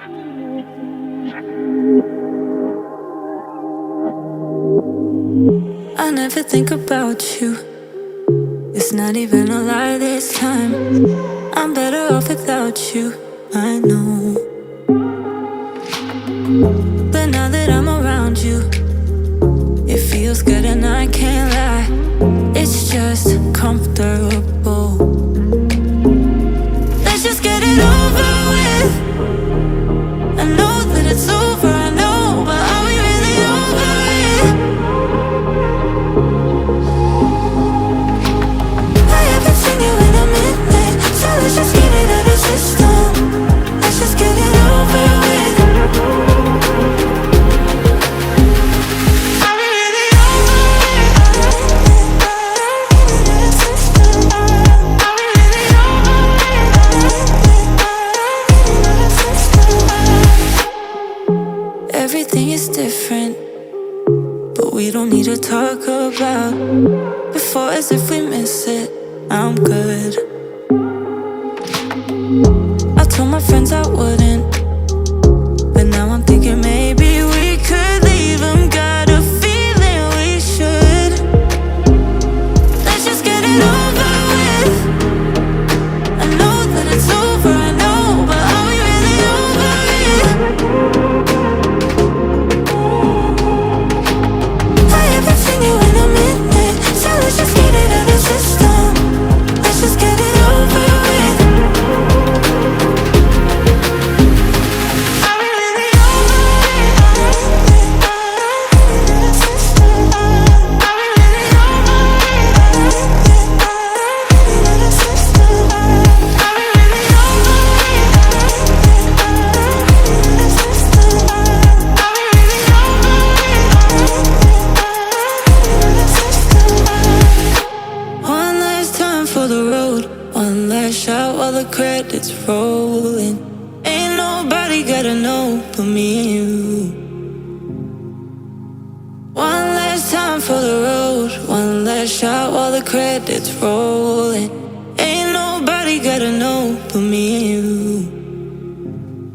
I never think about you. It's not even a lie this time. I'm better off without you, I know. But now that I'm around you, it feels good and I can't lie. It's just comfortable. Let's just get it over with. I know that it's over, I know, but are we really over it? I haven't seen you in a minute, so let's just get it out of the system. Let's just get it over with. Are we really over it? Are we really over it? Everything is different, but we don't need to talk about before as if we miss it. I'm good. I told my friends I wouldn't, but now I'm thinking maybe we could leave them. Got a feeling we should. Let's just get it over with. I know that it's over, I know, but are we really over it? I haven't seen you in a minute, so let's just get it out of the system. Let's just get it over with. Are we really over it? Are we really over it? Are we really over it? One last time for the road, one last shot while the credits rolling. Ain't nobody gotta know but me and you. One last time for the road, one last shot while the credits rolling. Ain't nobody gotta know but me and you.